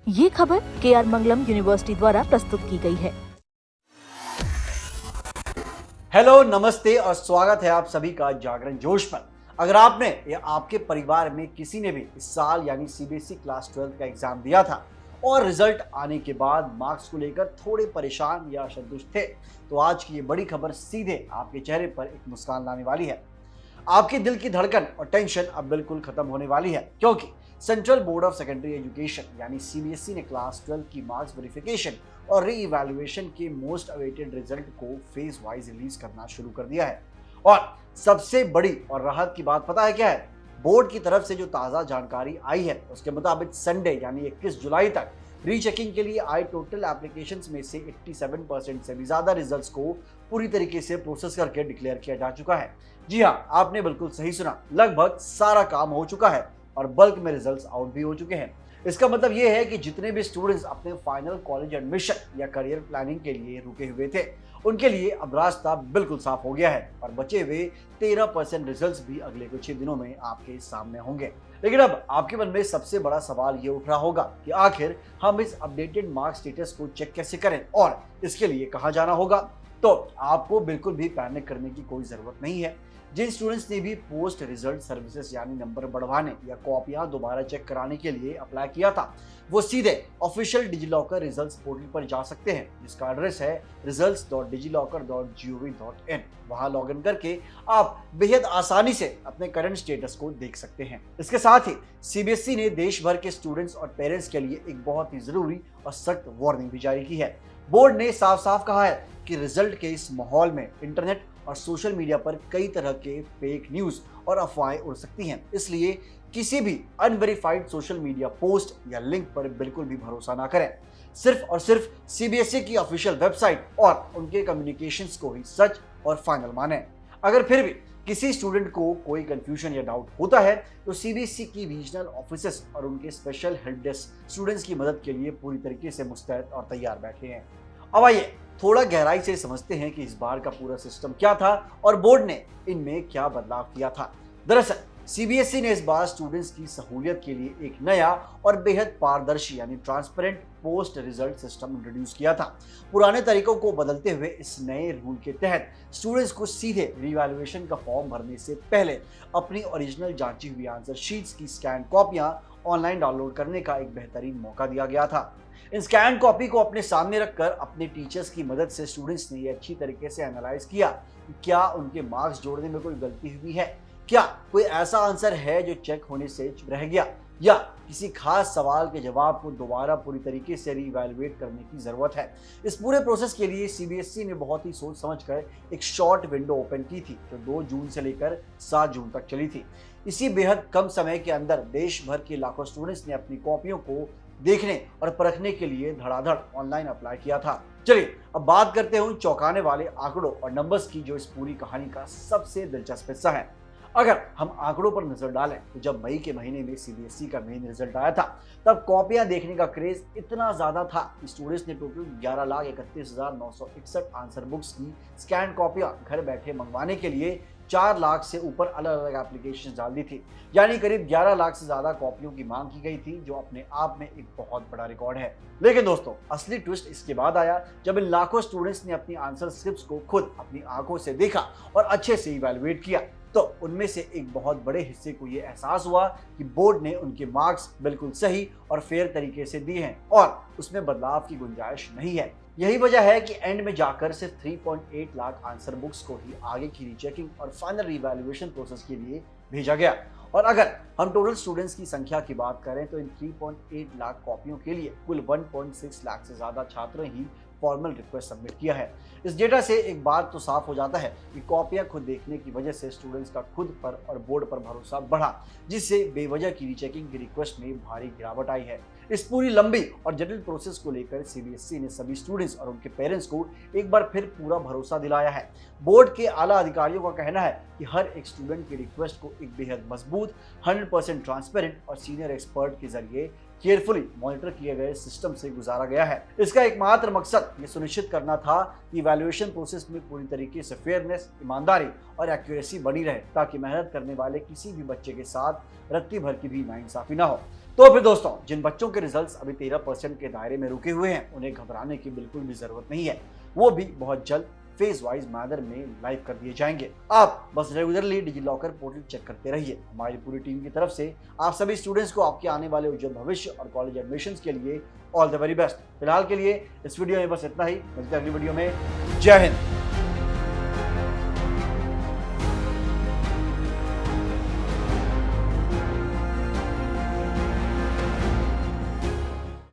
ये खबर KR मंगलम university द्वारा प्रस्तुत की गई है। हेलो, नमस्ते और स्वागत है आप सभी का जागरण जोश पर। अगर आपने या आपके परिवार में किसी ने भी इस साल यानी सीबीएसई क्लास 12 का एग्जाम दिया था और रिजल्ट आने के बाद मार्क्स को लेकर थोड़े परेशान या असंतुष्ट थे, तो आज की ये बड़ी खबर सीधे आपके चेहरे पर एक मुस्कान लाने वाली है। आपके दिल की धड़कन और टेंशन अब बिल्कुल खत्म होने वाली है, क्योंकि central board of secondary education यानी सीबीएसई ने क्लास 12 की मार्क्स वेरिफिकेशन और री इवैल्यूएशन के मोस्ट अवेटेड रिजल्ट को फेज वाइज रिलीज करना शुरू कर दिया है। और सबसे बड़ी और राहत की बात पता है क्या है? बोर्ड की तरफ से जो ताज़ा जानकारी आई है उसके मुताबिक संडे यानी 21 जुलाई तक रीचेकिंग के लिए आए टोटल एप्लीकेशंस में से 87% से भी ज्यादा रिजल्ट्स को पूरी तरीके से प्रोसेस करके डिक्लेयर किया जा चुका है। जी हाँ, आपने बिल्कुल सही सुना, लगभग सारा काम हो चुका है और बल्क में रिजल्ट्स आउट भी हो चुके हैं। इसका मतलब यह है कि जितने भी स्टूडेंट्स अपने फाइनल कॉलेज एडमिशन या करियर प्लानिंग के लिए रुके हुए थे, उनके लिए अब रास्ता बिल्कुल साफ हो गया है और बचे हुए 13% रिजल्ट्स भी अगले कुछ ही दिनों में आपके सामने होंगे। लेकिन अब आपके मन में सबसे बड़ा सवाल ये उठ रहा होगा कि आखिर हम इस अपडेटेड मार्क स्टेटस को चेक कैसे करें और इसके लिए कहाँ जाना होगा। तो आपको बिल्कुल भी पैनिक करने की कोई जरूरत नहीं है। जिन स्टूडेंट्स ने भी पोस्ट रिजल्ट सर्विसेज यानी नंबर बढ़वाने या कॉपियां दोबारा चेक कराने के लिए अप्लाई किया था, वो सीधे ऑफिशियल डिजिलॉकर रिजल्ट्स पोर्टल पर जा सकते हैं, जिसका एड्रेस है results.digilocker.gov.in। वहां लॉगिन करके आप बेहद आसानी से अपने करंट स्टेटस को देख सकते हैं। इसके साथ ही सीबीएसई ने देश भर के स्टूडेंट्स और पेरेंट्स के लिए एक बहुत ही जरूरी और सख्त वार्निंग भी जारी की है। बोर्ड ने साफ साफ कहा है कि रिजल्ट के इस माहौल में इंटरनेट और सोशल मीडिया पर कई तरह के फेक न्यूज और अफवाहें उड़ सकती हैं, इसलिए किसी भी अनवेरिफाइड सोशल मीडिया पोस्ट या लिंक पर बिल्कुल भी भरोसा ना करें। सिर्फ और सिर्फ सीबीएसई की ऑफिशियल वेबसाइट और उनके कम्युनिकेशंस को ही सच और फाइनल माने। अगर फिर भी किसी स्टूडेंट को कोई कंफ्यूजन या डाउट होता है तो सीबीएसई की रीजनल ऑफिसेस और उनके स्पेशल हेल्प डेस्क स्टूडेंट्स की मदद के लिए पूरी तरीके से मुस्तैद और तैयार बैठे हैं। अब आइए थोड़ा गहराई से समझते हैं कि इस बार का पूरा सिस्टम क्या था और बोर्ड ने इनमें क्या बदलाव किया था। दरअसल सीबीएसई ने इस बार स्टूडेंट्स की सहूलियत के लिए एक नया और बेहद पारदर्शी यानी transparent post result system introduce किया था। पुराने तरीकों को बदलते हुए इस नए रूल के तहत स्टूडेंट्स को सीधे रीवैल्यूएशन का फॉर्म भरने से पहले अपनी ओरिजिनल जांची हुई आंसर शीट्स की स्कैन कॉपियां ऑनलाइन डाउनलोड करने का एक बेहतरीन मौका दिया गया था। इन स्कैन कॉपी को अपने सामने रखकर अपने टीचर्स की मदद से स्टूडेंट्स ने ये अच्छी तरीके से एनालाइज किया कि क्या उनके मार्क्स जोड़ने में कोई गलती हुई है, क्या कोई ऐसा आंसर है जो चेक होने से रह गया, या किसी खास सवाल के जवाब को दोबारा पूरी तरीके से रीवैल्यूएट करने की जरूरत है। इस पूरे प्रोसेस के लिए सीबीएसई ने बहुत ही सोच समझकर एक शॉर्ट विंडो ओपन की थी जो 2 जून से लेकर 7 जून तक चली थी। इसी बेहद कम समय के अंदर देश भर के लाखों स्टूडेंट्स ने अपनी कॉपियों को देखने और परखने के लिए धड़ाधड़ ऑनलाइन अप्लाई किया था। चलिए अब बात करते हैं उन चौंकाने वाले आंकड़ों और नंबर्स की जो इस पूरी कहानी का सबसे दिलचस्प हिस्सा है। अगर हम आंकड़ों पर नजर डालें तो जब मई के महीने में सीबीएसई का मेन रिजल्ट आया था, तब कॉपियां देखने का क्रेज इतना ज्यादा था कि स्टूडेंट्स ने टोटल 11,31,961 आंसर बुक्स की स्कैन कॉपियां घर बैठे मंगवाने के लिए 4 लाख से ऊपर अलग अलग एप्लीकेशन डाल दी थी। यानी करीब 11 लाख से ज्यादा कॉपियों की मांग की गई थी, जो अपने आप में एक बहुत बड़ा रिकॉर्ड है। लेकिन दोस्तों, असली ट्विस्ट इसके बाद आया जब इन लाखों स्टूडेंट्स ने अपनी आंसर स्क्रिप्ट्स को खुद अपनी आंखों से देखा और अच्छे से इवैल्यूएट किया। तो उनमें से एक बहुत बड़े हिस्से को यह एहसास हुआ कि बोर्ड ने उनके मार्क्स बिल्कुल सही और फेयर तरीके से दिए हैं और उसमें बदलाव की गुंजाइश नहीं है। यही वजह है कि एंड में जाकर सिर्फ 3.8 लाख आंसर बुक्स को ही आगे की रीचेकिंग और फाइनल रिवैल्यूएशन प्रोसेस के लिए भेजा गया। और अगर हम टोटल स्टूडेंट्स की संख्या की बात करें तो इन 3.8 लाख कॉपियों के लिए कुल 1.6 लाख से ज्यादा छात्रों ही फॉर्मल रिक्वेस्ट सबमिट किया है। इस डेटा से एक बात तो साफ हो जाता है कि कॉपियां खुद देखने की वजह से स्टूडेंट्स का खुद पर और बोर्ड पर भरोसा बढ़ा, जिससे बेवजह की रीचेकिंग की रिक्वेस्ट में भारी गिरावट आई है। इस पूरी लंबी और जटिल प्रोसेस को लेकर सीबीएसई ने सभी स्टूडेंट्स और उनके पेरेंट्स को एक बार फिर पूरा भरोसा दिलाया है। बोर्ड के आला अधिकारियों का कहना है कि हर एक स्टूडेंट की रिक्वेस्ट को एक बेहद मजबूत, 100% ट्रांसपेरेंट और सीनियर एक्सपर्ट के जरिए केयरफुली मॉनिटर किए गए सिस्टम से गुजारा गया है। इसका एकमात्र मकसद ये सुनिश्चित करना था कि इवैल्यूएशन प्रोसेस में पूरी तरीके से फेयरनेस, ईमानदारी और एक्यूरेसी बनी रहे, ताकि मेहनत करने वाले किसी भी बच्चे के साथ रत्ती भर की भी नाइंसाफी ना हो। तो फिर दोस्तों, जिन बच्चों के रिजल्ट्स अभी 13% के दायरे में रुके हुए हैं, उन्हें घबराने की बिल्कुल भी जरूरत नहीं है। वो भी बहुत जल्द फेज वाइज मैनर में लाइव कर दिए जाएंगे। आप बस रेगुलरली डिजिलॉकर पोर्टल चेक करते रहिए। हमारी पूरी टीम की तरफ से आप सभी स्टूडेंट्स को आपके आने वाले उज्जवल भविष्य और कॉलेज एडमिशंस के लिए ऑल द वेरी बेस्ट। फिलहाल के लिए इस वीडियो में बस इतना ही। मिलते हैं अगली वीडियो में। जय हिंद।